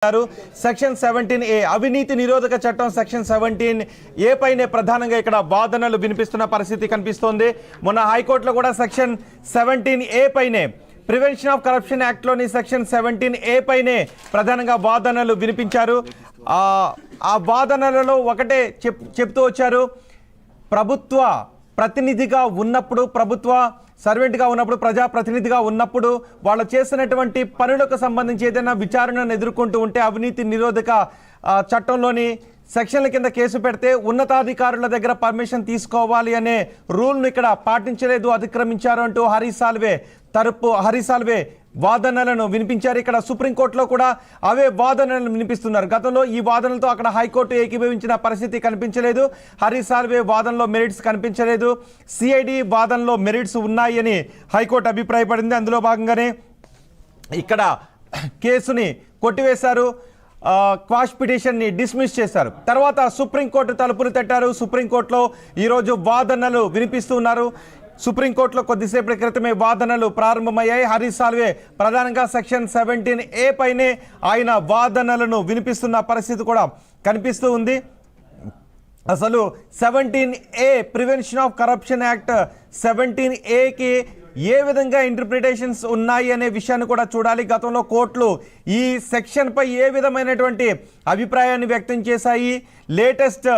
Section 17A అవినీతి నిరోధక చట్టం సెక్షన్ 17A పైనే ప్రధానంగా ఇక్కడ వాదనలు వినిపిస్తున్న పరిస్థితి కనిపిస్తోంది. మొన్న హైకోర్టులో కూడా సెక్షన్ 17A పైనే ప్రివెన్షన్ ఆఫ్ కరప్షన్ యాక్ట్ లోని సెక్షన్ 17A పైనే ప్రధానంగా వాదనలు వినిపించారు. ఆ వాదనలలో ఒకటే చెప్తూ వచ్చారు, ప్రభుత్వ ప్రతినిధిగా ఉన్నప్పుడు, ప్రభుత్వ సర్వెంట్గా ఉన్నప్పుడు, ప్రజాప్రతినిధిగా ఉన్నప్పుడు వాళ్ళు చేసినటువంటి పనులకు సంబంధించి ఏదైనా విచారణను ఎదుర్కొంటూ ఉంటే అవినీతి నిరోధక చట్టంలోని సెక్షన్ల కింద కేసు పెడితే ఉన్నతాధికారుల దగ్గర పర్మిషన్ తీసుకోవాలి అనే రూల్ను ఇక్కడ పాటించలేదు, అతిక్రమించారు అంటూ హరీష్ సాల్వే వాదనలను వినిపించారు. ఇక్కడ సుప్రీంకోర్టులో కూడా అవే వాదనలను వినిపిస్తున్నారు. గతంలో ఈ వాదనలతో అక్కడ హైకోర్టు ఏకీభవించిన పరిస్థితి కనిపించలేదు. హరీష్ సాల్వే వాదనలో మెరిట్స్ కనిపించలేదు. సిఐడి వాదనలో మెరిట్స్ ఉన్నాయని హైకోర్టు అభిప్రాయపడింది. అందులో భాగంగానే ఇక్కడ కేసుని కొట్టివేశారు, క్వాష్ పిటిషన్ని డిస్మిస్ చేశారు. తర్వాత సుప్రీంకోర్టు తలుపులు తట్టారు. సుప్రీంకోర్టులో ఈరోజు వాదనలు వినిపిస్తున్నారు. సుప్రీంకోర్టులో కొద్దిసేపటి క్రితమే వాదనలు ప్రారంభమయ్యాయి. హరీష్ సాల్వే ప్రధానంగా సెక్షన్ 17A పైనే ఆయన వాదనలను వినిపిస్తున్న పరిస్థితి కూడా కనిపిస్తూ ఉంది. అసలు 17A prevention of corruption act 17Aకి ఏ విధంగా ఇంటర్ప్రిటేషన్స్ ఉన్నాయి అనే విషయాన్ని కూడా చూడాలి. గతంలో కోర్టులు ఈ సెక్షన్పై ఏ విధమైనటువంటి అభిప్రాయాన్ని వ్యక్తం చేశాయి, లేటెస్ట్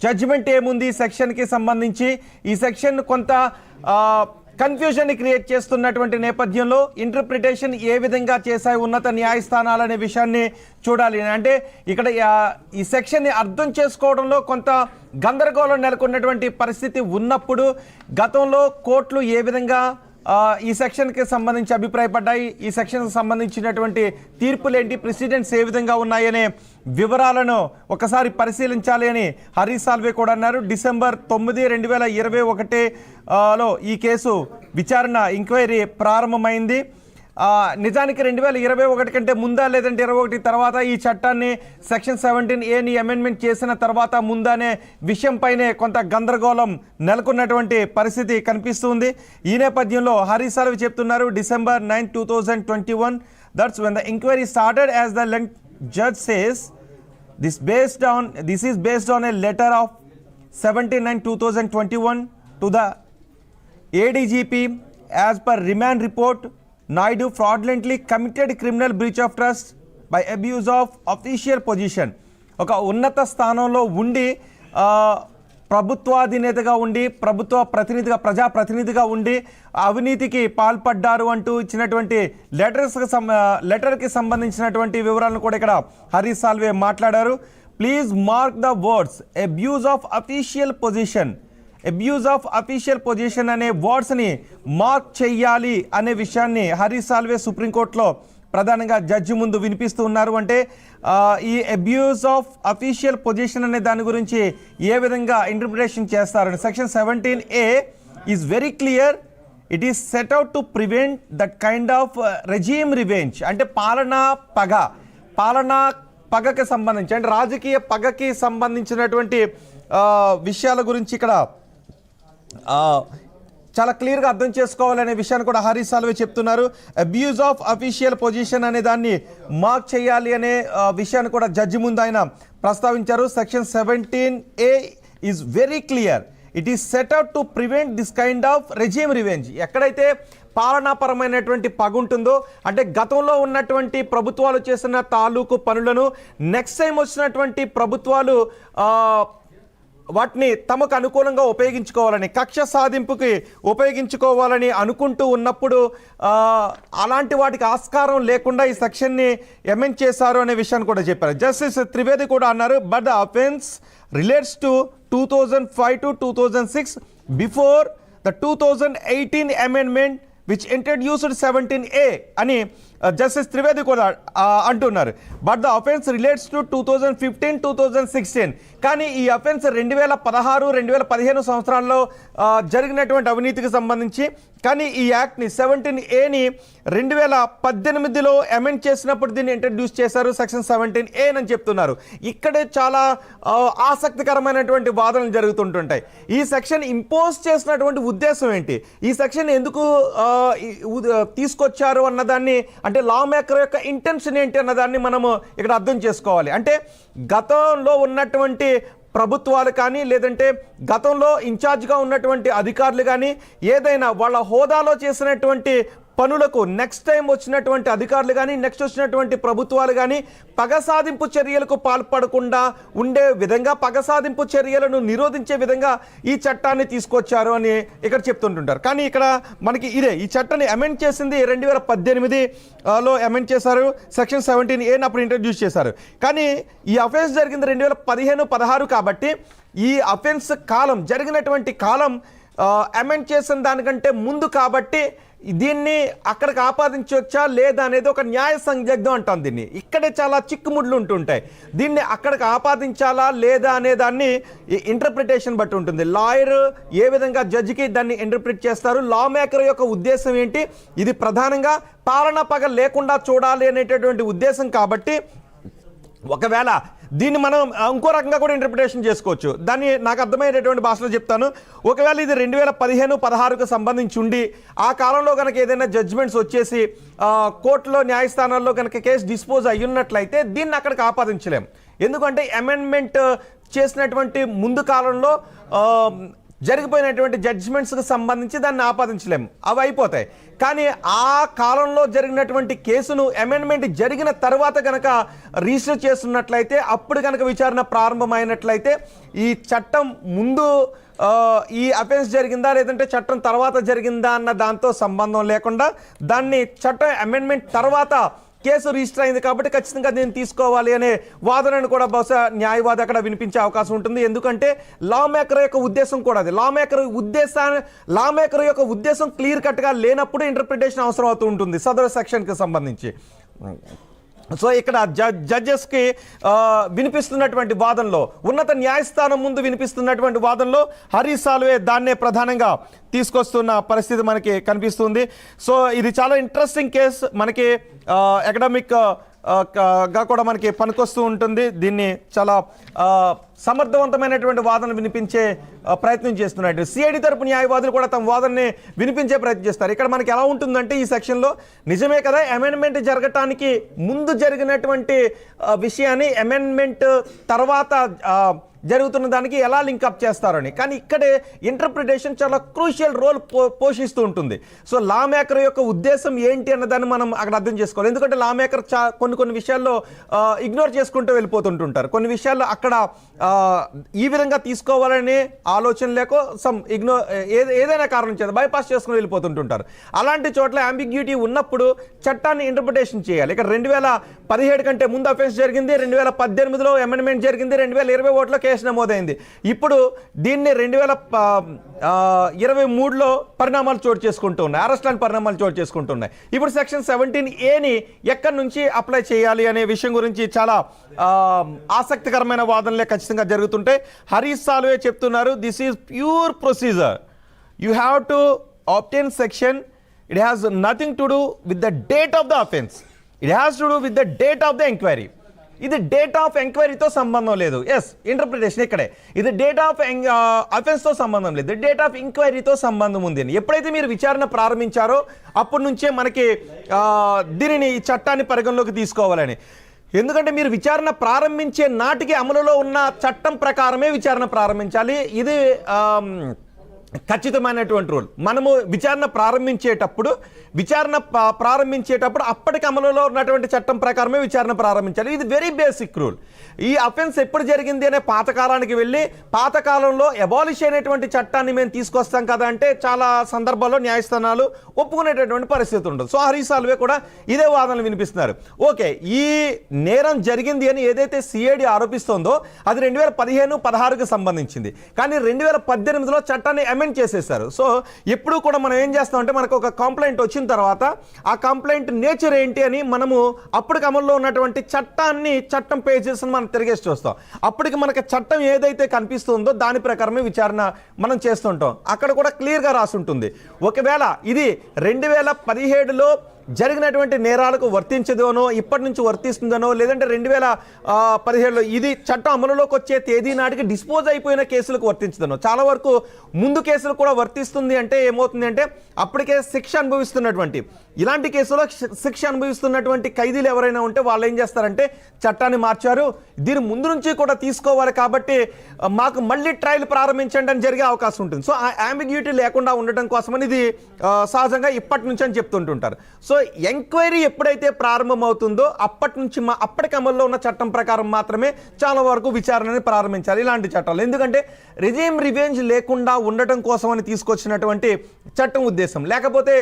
జడ్జిమెంట్ ఏముంది సెక్షన్కి సంబంధించి, ఈ సెక్షన్ కొంత కన్ఫ్యూజన్ని క్రియేట్ చేస్తున్నటువంటి నేపథ్యంలో ఇంటర్ప్రిటేషన్ ఏ విధంగా చేశాయి ఉన్నత న్యాయస్థానాలనే విషయాన్ని చూడాలి. అంటే ఇక్కడ ఈ సెక్షన్ని అర్థం చేసుకోవడంలో కొంత గందరగోళం నెలకొన్నటువంటి పరిస్థితి ఉన్నప్పుడు గతంలో కోర్టులు ఏ విధంగా ఈ సెక్షన్కి సంబంధించి అభిప్రాయపడ్డాయి, ఈ సెక్షన్కి సంబంధించినటువంటి తీర్పులేంటి, ప్రెసిడెంట్స్ ఏ విధంగా ఉన్నాయనే వివరాలను ఒకసారి పరిశీలించాలి అని హరీష్ సాల్వే కూడా అన్నారు. డిసెంబర్ 9, 2021లో ఈ కేసు విచారణ ఎంక్వైరీ ప్రారంభమైంది. నిజానికి 2021 కంటే ముందా లేదంటే 21 తర్వాత ఈ చట్టాన్ని సెక్షన్ 17Aని అమెండ్మెంట్ చేసిన తర్వాత ముందా అనే విషయంపైనే కొంత గందరగోళం నెలకొన్నటువంటి పరిస్థితి కనిపిస్తుంది. ఈ నేపథ్యంలో హరీష్ సాల్వే చెప్తున్నారు, December 9, 2021 that's when the inquiry started, as the judge says this is based on a letter of 17/9/2021 to the ADGP. As per remand report, Naidu fraudulently committed criminal breach of trust by abuse of official position. ఒక ఉన్నత స్థానంలో ఉండి ప్రభుత్వాధినేతగా ఉండి ప్రజాప్రతినిధిగా ఉండి అవినీతికి పాల్పడ్డారు అంటూ ఇచ్చినటువంటి లెటర్కి సంబంధించినటువంటి వివరాలను కూడా ఇక్కడ హరీష్ సాల్వే మాట్లాడారు. Please mark the words abuse of official position అనే వర్డ్స్ని మార్క్ చెయ్యాలి అనే విషయాన్ని హరీష్ సాల్వే సుప్రీంకోర్టులో ప్రధానంగా జడ్జి ముందు వినిపిస్తూ ఉన్నారు. అంటే ఈ అబ్యూజ్ ఆఫ్ అఫీషియల్ పొజిషన్ అనే దాని గురించి ఏ విధంగా ఇంటర్ప్రిటేషన్ చేస్తారు. Section 17A is very clear. It is set out to prevent that kind of regime revenge. అంటే పాలనా పగకి సంబంధించి, అంటే రాజకీయ పగకి సంబంధించినటువంటి విషయాల గురించి ఇక్కడ చాలా క్లియర్గా అర్థం చేసుకోవాలనే విషయాన్ని కూడా హరీష్ సాల్వే చెప్తున్నారు. అబ్యూజ్ ఆఫ్ అఫీషియల్ పొజిషన్ అనే దాన్ని మార్క్ చేయాలి అనే విషయాన్ని కూడా జడ్జి ముందు ఆయన ప్రస్తావించారు. Section 17A is very clear. It is set out to prevent this kind of regime revenge. ఎక్కడైతే పాలనాపరమైనటువంటి పగ ఉంటుందో, అంటే గతంలో ఉన్నటువంటి ప్రభుత్వాలు చేసిన తాలూకు పనులను నెక్స్ట్ టైం వచ్చినటువంటి ప్రభుత్వాలు వాటిని తమకు అనుకూలంగా ఉపయోగించుకోవాలని, కక్ష సాధింపుకి ఉపయోగించుకోవాలని అనుకుంటూ ఉన్నప్పుడు అలాంటి వాటికి ఆస్కారం లేకుండా ఈ సెక్షన్ని అమెండ్ చేశారు అనే విషయాన్ని కూడా చెప్పారు. జస్టిస్ త్రివేది కూడా అన్నారు, but the offence relates to 2005 to 2006 before the 2018 amendment which introduced 17A అని జస్టిస్ త్రివేది కూడా అంటున్నారు. But the offence relates to 2015, 2016. కానీ ఈ అఫెన్స్ 2016, 2015 సంవత్సరాల్లో జరిగినటువంటి అవినీతికి సంబంధించి, కానీ ఈ యాక్ట్ని 17Aని 2018లో అమెండ్ చేసినప్పుడు దీన్ని ఇంట్రడ్యూస్ చేశారు, సెక్షన్ 17A అని చెప్తున్నారు. ఇక్కడే చాలా ఆసక్తికరమైనటువంటి వాదనలు జరుగుతుంటుంటాయి. ఈ సెక్షన్ ఇంపోజ్ చేసినటువంటి ఉద్దేశం ఏంటి, ఈ సెక్షన్ ఎందుకు తీసుకొచ్చారు అన్నదాన్ని అంటే లా మేకర్ యొక్క ఇంటెన్షన్ ఏంటి అన్నదాన్ని మనము ఇక్కడ అర్థం చేసుకోవాలి. అంటే గతంలో ఉన్నటువంటి ప్రభుత్వాలు కానీ లేదంటే గతంలో ఇన్ఛార్జ్గా ఉన్నటువంటి అధికారులు కానీ ఏదైనా వాళ్ళ హోదాలో చేసినటువంటి పనులకు నెక్స్ట్ టైం వచ్చినటువంటి అధికారులు కానీ నెక్స్ట్ వచ్చినటువంటి ప్రభుత్వాలు కానీ పగ సాధింపు చర్యలకు పాల్పడకుండా ఉండే విధంగా పగ సాధింపు చర్యలను నిరోధించే విధంగా ఈ చట్టాన్ని తీసుకొచ్చారు అని ఇక్కడ చెప్తుంటుంటారు. కానీ ఇక్కడ మనకి ఈ చట్టాన్ని అమెండ్ చేసింది 2018లో అమెండ్ చేశారు. సెక్షన్ 17A అప్పుడు ఇంట్రడ్యూస్ చేశారు. కానీ ఈ అఫెన్స్ జరిగింది 2015-16 కాబట్టి ఈ అఫెన్స్ కాలం జరిగినటువంటి కాలం అమెండ్ చేసిన దానికంటే ముందు కాబట్టి దీన్ని అక్కడికి ఆపాదించవచ్చా లేదా అనేది ఒక న్యాయ సందిగ్ధం అంటాం. దీన్ని ఇక్కడే చాలా చిక్కుముడ్లు ఉంటుంటాయి. దీన్ని అక్కడికి ఆపాదించాలా లేదా అనే దాన్ని ఇంటర్ప్రిటేషన్ బట్టి ఉంటుంది. లాయర్ ఏ విధంగా జడ్జికి దాన్ని ఇంటర్ప్రిట్ చేస్తారు, లా మేకర్ యొక్క ఉద్దేశం ఏంటి, ఇది ప్రధానంగా పాలన పగ లేకుండా చూడాలి అనేటటువంటి ఉద్దేశం కాబట్టి ఒకవేళ దీన్ని మనం ఇంకో రకంగా కూడా ఇంటర్ప్రిటేషన్ చేసుకోవచ్చు. దాన్ని నాకు అర్థమయ్యేటటువంటి భాషలో చెప్తాను. ఒకవేళ ఇది 2015-16కు సంబంధించి ఉండి ఆ కాలంలో కనుక ఏదైనా జడ్జిమెంట్స్ వచ్చేసి కోర్టులో న్యాయస్థానాల్లో కనుక కేసు డిస్పోజ్ అయ్యున్నట్లయితే దీన్ని అక్కడికి ఆపాదించలేం. ఎందుకంటే అమెండ్మెంట్ చేసినటువంటి ముందు కాలంలో జరిగిపోయినటువంటి జడ్జిమెంట్స్కి సంబంధించి దాన్ని ఆపాదించలేము, అవి అయిపోతాయి. కానీ ఆ కాలంలో జరిగినటువంటి కేసును అమెండ్మెంట్ జరిగిన తర్వాత కనుక రిజిస్టర్ చేస్తున్నట్లయితే అప్పుడు కనుక విచారణ ప్రారంభమైనట్లయితే ఈ చట్టం ముందు ఈ అఫెన్స్ జరిగిందా లేదంటే చట్టం తర్వాత జరిగిందా అన్న దాంతో సంబంధం లేకుండా దాన్ని చట్టం అమెండ్మెంట్ తర్వాత కేసు రిజిస్టర్ అయింది కాబట్టి ఖచ్చితంగా దీన్ని తీసుకోవాలి అనే వాదనను కూడా బహుశా న్యాయవాది అక్కడ వినిపించే అవకాశం ఉంటుంది. ఎందుకంటే లా మేకర్ యొక్క ఉద్దేశం కూడా అది. లా మేకర్ యొక్క ఉద్దేశం క్లియర్ కట్గా లేనప్పుడు ఇంటర్ప్రిటేషన్ అవసరం అవుతూ ఉంటుంది సదరు సెక్షన్కి సంబంధించి. సో ఇక్కడ జడ్జెస్కి వినిపిస్తున్నటువంటి వాదనలో, ఉన్నత న్యాయస్థానం ముందు వినిపిస్తున్నటువంటి వాదనలో హరీష్ సాల్వే దాన్నే ప్రధానంగా తీసుకొస్తున్న పరిస్థితి మనకి కనిపిస్తుంది. సో ఇది చాలా ఇంట్రెస్టింగ్ కేసు, మనకి అకాడమిక్ గా కూడా మనకి పనికొస్తూ ఉంటుంది. దీన్ని చాలా సమర్థవంతమైనటువంటి వాదన వినిపించే ప్రయత్నం చేస్తున్నారు. సిఐడి తరపు న్యాయవాదులు కూడా తమ వాదనని వినిపించే ప్రయత్నం చేస్తారు. ఇక్కడ మనకి ఎలా ఉంటుందంటే ఈ సెక్షన్లో నిజమే కదా అమెండ్మెంట్ జరగటానికి ముందు జరిగినటువంటి విషయాన్ని అమెండ్మెంట్ తర్వాత జరుగుతున్న దానికి ఎలా లింకప్ చేస్తారని. కానీ ఇక్కడే ఇంటర్ప్రిటేషన్ చాలా క్రూషియల్ రోల్ పోషిస్తూ ఉంటుంది. సో లా మేకర్ యొక్క ఉద్దేశం ఏంటి అన్నదాన్ని మనం అక్కడ అర్థం చేసుకోవాలి. ఎందుకంటే లా మేకర్ కొన్ని విషయాల్లో ఇగ్నోర్ చేసుకుంటూ వెళ్ళిపోతుంటుంటారు. కొన్ని విషయాల్లో అక్కడ ఈ విధంగా తీసుకోవాలనే ఆలోచన లేకో ఏదైనా కారణం చేత బైపాస్ చేసుకుని వెళ్ళిపోతుంటుంటారు. అలాంటి చోట్ల అంబిగ్యూటీ ఉన్నప్పుడు చట్టాన్ని ఇంటర్ప్రిటేషన్ చేయాలి. ఇక్కడ 2017 కంటే ముందు అఫెన్స్ జరిగింది, 2018లో అమెండ్మెంట్ జరిగింది, 2021లో కేసు నమోదైంది. ఇప్పుడు దీన్ని 2023లో పరిణామాలు చోటు చేసుకుంటూ ఉన్నాయి, అరెస్ట్ లాంటి పరిణామాలు చోటు చేసుకుంటున్నాయి. ఇప్పుడు సెక్షన్ 17Aని ఎక్కడి నుంచి అప్లై చేయాలి అనే విషయం గురించి చాలా ఆసక్తికరమైన వాదనలే ఖచ్చితంగా జరుగుతుంటాయి. హరీష్ సాల్వే చెప్తున్నారు, this is pure procedure. You have to obtain section. It has nothing to do with the date of the offence. It has to do with the date of the enquiry. ఇది డేట్ ఆఫ్ ఎంక్వైరీతో సంబంధం లేదు. Yes, interpretation ఇక్కడే. ఇది date of అఫెన్స్తో సంబంధం లేదు, date of ఎంక్వైరీతో సంబంధం ఉంది అని. ఎప్పుడైతే మీరు విచారణ ప్రారంభించారో అప్పటి నుంచే మనకి దీనిని ఈ చట్టాన్ని పరిగణలోకి తీసుకోవాలని. ఎందుకంటే మీరు విచారణ ప్రారంభించే నాటికి అమలులో ఉన్న చట్టం ప్రకారమే విచారణ ప్రారంభించాలి. ఇది ఖచ్చితమైనటువంటి రూల్. మనము విచారణ ప్రారంభించేటప్పుడు అప్పటికి అమలులో ఉన్నటువంటి చట్టం ప్రకారమే విచారణ ప్రారంభించాలి. ఇది వెరీ బేసిక్ రూల్. ఈ అఫెన్స్ ఎప్పుడు జరిగింది అనే పాతకాలానికి వెళ్ళి పాతకాలంలో అబాలిష్ అయినటువంటి చట్టాన్ని మేము తీసుకొస్తాం కదా అంటే చాలా సందర్భాల్లో న్యాయస్థానాలు ఒప్పుకునేటటువంటి పరిస్థితి ఉండదు. సో హరీష్ సాల్వే కూడా ఇదే వాదనలు వినిపిస్తున్నారు. ఓకే, ఈ నేరం జరిగింది అని ఏదైతే సిఐడి ఆరోపిస్తోందో అది 2015-16కు సంబంధించింది. కానీ 2018లో చట్టాన్ని అమెండ్ చేసేసారు. సో ఎప్పుడు కూడా మనం ఏం చేస్తామంటే మనకు ఒక కంప్లైంట్ వచ్చిన తర్వాత ఆ కంప్లైంట్ నేచర్ ఏంటి అని మనము అప్పటికి అమల్లో ఉన్నటువంటి చట్టం పేజెస్ మనం తిరిగేసి చూస్తాం. అప్పటికి మనకి చట్టం ఏదైతే కనిపిస్తుందో దాని ప్రకారమే విచారణ మనం చేస్తుంటాం. అక్కడ కూడా క్లియర్గా రాసి ఉంటుంది. ఒకవేళ ఇది 2017లో జరిగినటువంటి నేరాలకు వర్తించదనో ఇప్పటి నుంచి వర్తిస్తుందనో లేదంటే 2017లో ఇది చట్టం అమలులోకి వచ్చే తేదీ నాటికి డిస్పోజ్ అయిపోయిన కేసులకు వర్తించదనో, చాలా వరకు ముందు కేసులు కూడా వర్తిస్తుంది. అంటే ఏమవుతుంది అంటే అప్పటికే శిక్ష అనుభవిస్తున్నటువంటి ఇలాంటి కేసులో శిక్ష అనుభవిస్తున్నటువంటి ఖైదీలు ఎవరైనా ఉంటే వాళ్ళు ఏం చేస్తారంటే చట్టాన్ని మార్చారు, దీని ముందు నుంచి కూడా తీసుకోవాలి కాబట్టి మాకు మళ్ళీ ట్రయల్ ప్రారంభించండి అని జరిగే అవకాశం ఉంటుంది. సో ఆ అంబిగ్యూటీ లేకుండా ఉండటం కోసమని ఇది సహజంగా ఇప్పటి నుంచి అని చెప్తుంటుంటారు. సో ఎంక్వైరీ ఎప్పుడైతే ప్రారంభమవుతుందో అప్పటి నుంచి అప్పటికి అమల్లో ఉన్న చట్టం ప్రకారం మాత్రమే చాలా వరకు విచారణని ప్రారంభించాలి ఇలాంటి చట్టాలు. ఎందుకంటే రిజీమ్ రివెంజ్ లేకుండా ఉండటం కోసమని తీసుకొచ్చినటువంటి చట్టం ఉద్దేశం. లేకపోతే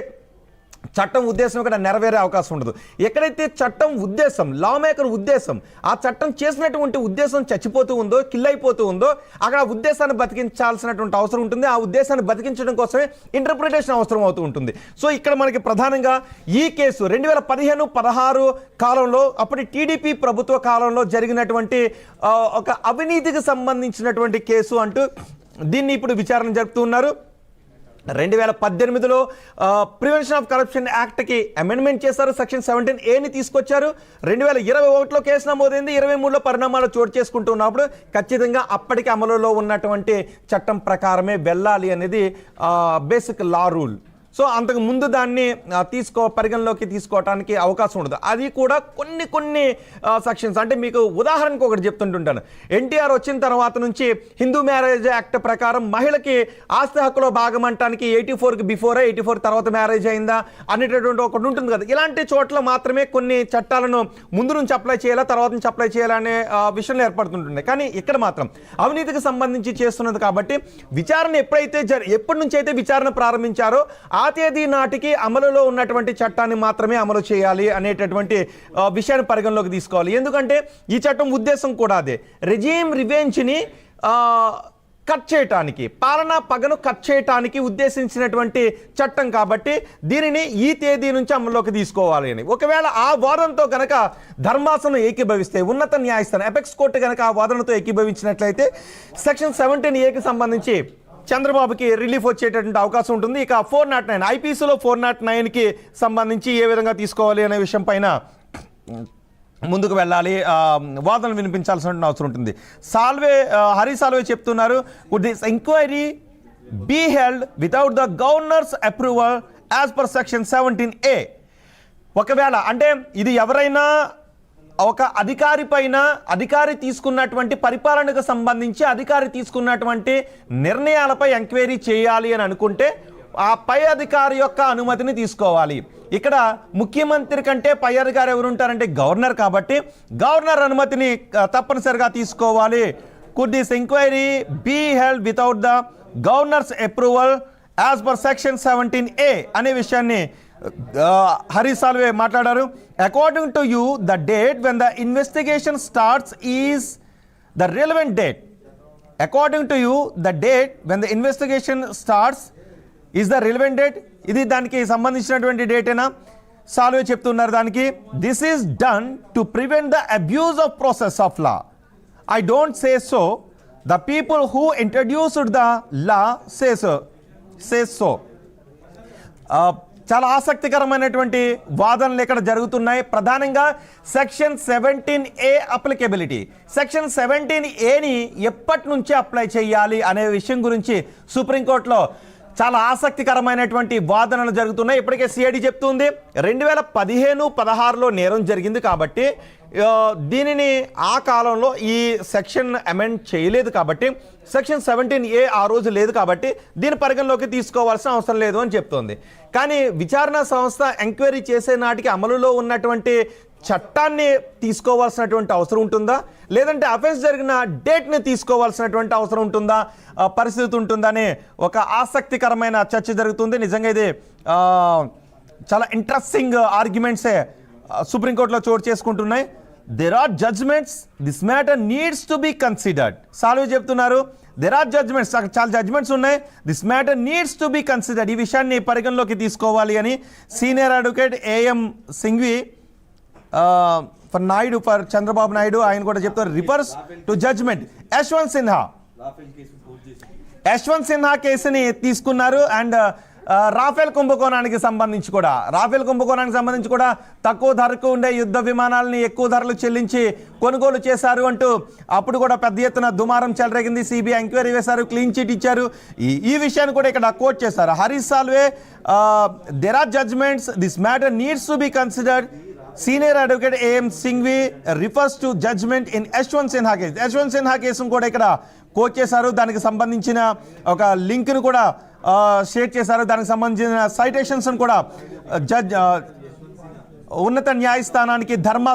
చట్టం ఉద్దేశం ఇక్కడ నెరవేరే అవకాశం ఉండదు. ఎక్కడైతే చట్టం ఉద్దేశం, లా మేకర్ ఉద్దేశం, ఆ చట్టం చేసినటువంటి ఉద్దేశం చచ్చిపోతూ ఉందో, కిల్ అయిపోతూ ఉందో, అక్కడ ఆ ఉద్దేశాన్ని బతికించాల్సినటువంటి అవసరం ఉంటుంది. ఆ ఉద్దేశాన్ని బతికించడం కోసమే ఇంటర్ప్రిటేషన్ అవసరం అవుతూ ఉంటుంది. సో ఇక్కడ మనకి ప్రధానంగా ఈ కేసు 2015-16 కాలంలో అప్పటి టీడీపీ ప్రభుత్వ కాలంలో జరిగినటువంటి ఒక అవినీతికి సంబంధించినటువంటి కేసు అంటూ దీన్ని ఇప్పుడు విచారణ జరుపుతున్నారు. 2018లో ప్రివెన్షన్ ఆఫ్ కరప్షన్ యాక్ట్కి అమెండ్మెంట్ చేశారు, సెక్షన్ 17A తీసుకొచ్చారు. 2021లో కేసు నమోదైంది, 23లో పరిణామాలు చోటు చేసుకుంటున్నప్పుడు ఖచ్చితంగా అప్పటికి అమలులో ఉన్నటువంటి చట్టం ప్రకారమే వెళ్ళాలి అనేది బేసిక్ లా రూల్. సో అంతకు ముందు దాన్ని పరిగణలోకి తీసుకోవడానికి అవకాశం ఉండదు. అది కూడా కొన్ని సెక్షన్స్, అంటే మీకు ఉదాహరణకు ఒకటి చెప్తుంటుంటాను. ఎన్టీఆర్ వచ్చిన తర్వాత నుంచి హిందూ మ్యారేజ్ యాక్ట్ ప్రకారం మహిళకి ఆస్తి హక్కులో భాగం అంటానికి 84కి బిఫోరే, 84 తర్వాత మ్యారేజ్ అయిందా అనేటటువంటి ఒకటి ఉంటుంది కదా. ఇలాంటి చోట్ల మాత్రమే కొన్ని చట్టాలను ముందు నుంచి అప్లై చేయాలా, తర్వాత నుంచి అప్లై చేయాలనే విషయంలో ఏర్పడుతుంటుంది. కానీ ఇక్కడ మాత్రం అవినీతికి సంబంధించి చేస్తున్నది కాబట్టి విచారణ ఎప్పటి నుంచి అయితే విచారణ ప్రారంభించారో ఆ తేదీ నాటికి అమలులో ఉన్నటువంటి చట్టాన్ని మాత్రమే అమలు చేయాలి అనేటటువంటి విషయాన్ని పరిగణలోకి తీసుకోవాలి. ఎందుకంటే ఈ చట్టం ఉద్దేశం కూడా అదే, రెజీమ్ రివెంజ్ని కట్ చేయటానికి, పాలనా పగను కట్ చేయటానికి ఉద్దేశించినటువంటి చట్టం కాబట్టి దీనిని ఈ తేదీ నుంచి అమల్లోకి తీసుకోవాలి అని. ఒకవేళ ఆ వాదనతో కనుక ధర్మాసనం ఏకీభవిస్తే, ఉన్నత న్యాయస్థానం ఎపెక్స్ కోర్టు కనుక ఆ వాదనతో ఏకీభవించినట్లయితే సెక్షన్ 17A సంబంధించి చంద్రబాబుకి రిలీఫ్ వచ్చేటటువంటి అవకాశం ఉంటుంది. ఇక 409 ఐపీసీలో 409కి సంబంధించి ఏ విధంగా తీసుకోవాలి అనే విషయం పైన ముందుకు వెళ్ళాలి, వాదనలు వినిపించాల్సిన అవసరం ఉంటుంది. హరి సాల్వే చెప్తున్నారు, would this enquiry be held without the governor's approval as per section 17A. ఒకవేళ అంటే ఇది ఎవరైనా ఒక అధికారి పైన, అధికారి తీసుకున్నటువంటి పరిపాలనకు సంబంధించి అధికారి తీసుకున్నటువంటి నిర్ణయాలపై ఎంక్వైరీ చేయాలి అని అనుకుంటే ఆ పై అధికారి యొక్క అనుమతిని తీసుకోవాలి. ఇక్కడ ముఖ్యమంత్రి కంటే పై అధికారి ఎవరు ఉంటారంటే గవర్నర్, కాబట్టి గవర్నర్ అనుమతిని తప్పనిసరిగా తీసుకోవాలి. Could this enquiry be held without the governor's approval as per section 17A అనే విషయాన్ని హరి సాల్వే మాట్లాడారు. According to you the date when the investigation starts is the relevant date. According to you the date when the investigation starts is the relevant date. ఇది దానికి సంబంధించినటువంటి డేటేనా? సాల్వే చెప్తున్నారు దానికి, this is done to prevent the abuse of process of law. I don't say so, the people who introduced the law says so. చాలా ఆసక్తికరమైనటువంటి వాదనలు ఇక్కడ జరుగుతున్నాయి. ప్రధానంగా సెక్షన్ 17A అప్లికేబిలిటీ, సెక్షన్ 17Aని ఎప్పటి నుంచి అప్లై చేయాలి అనే విషయం గురించి సుప్రీంకోర్టులో చాలా ఆసక్తికరమైనటువంటి వాదనలు జరుగుతున్నాయి. ఇప్పటికే సిఐడి చెప్తుంది 2015-16లో నేరం జరిగింది కాబట్టి దీనిని ఆ కాలంలో ఈ సెక్షన్ అమెండ్ చేయలేదు కాబట్టి సెక్షన్ 17A ఆ రోజు లేదు కాబట్టి దీని పరిగణలోకి తీసుకోవాల్సిన అవసరం లేదు అని చెప్తోంది. కానీ విచారణ సంస్థ ఎంక్వైరీ చేసే నాటికి అమలులో ఉన్నటువంటి చట్టాన్ని తీసుకోవాల్సినటువంటి అవసరం ఉంటుందా, లేదంటే అఫెన్స్ జరిగిన డేట్ని తీసుకోవాల్సినటువంటి అవసరం ఉంటుందా, పరిస్థితి ఉంటుందనే ఒక ఆసక్తికరమైన చర్చ జరుగుతుంది. నిజంగా ఇది చాలా ఇంట్రెస్టింగ్ ఆర్గ్యుమెంట్సే సుప్రీంకోర్టులో చోటు చేసుకుంటున్నాయి. there are judgments, this matter needs to be considered. Salve చెప్తున్నారు there are judgments, చాలా జడ్జ్మెంట్స్ ఉన్నాయి, this matter needs to be considered. ఈ విషయాన్ని పరిగణలోకి తీసుకోవాలి అని senior advocate AM Singhvi for Naidu, for Chandrababu Naidu, ఆయన కూడా చెప్తారు refers to judgment. Yashwant Sinha కేసుని తీసుకున్నారు అండ్ రాఫెల్ కుంభకోణానికి సంబంధించి కూడా తక్కువ ధరకు ఉండే యుద్ధ విమానాలని ఎక్కువ ధరలు చెల్లించి కొనుగోలు చేశారు అంటూ అప్పుడు కూడా పెద్ద ఎత్తున దుమారం చెలరేగింది. సిబిఐ ఎంక్వైరీ వేశారు, క్లీన్ చిట్ ఇచ్చారు. ఈ విషయాన్ని కూడా ఇక్కడ కోట్ చేశారు. Harish Salve, there are judgements, this matter needs to be considered. Senior advocate AM Singhvi refers to judgement in Yashwant Sinha case. Yashwant Sinha కేసును కూడా ఇక్కడ కోట్ చేశారు. దానికి సంబంధించిన ఒక లింక్ను కూడా షేర్ చేశారు. దానికి సంబంధించిన సైటేషన్స్ కూడా ఉన్నత న్యాయస్థానానికి ధర్మా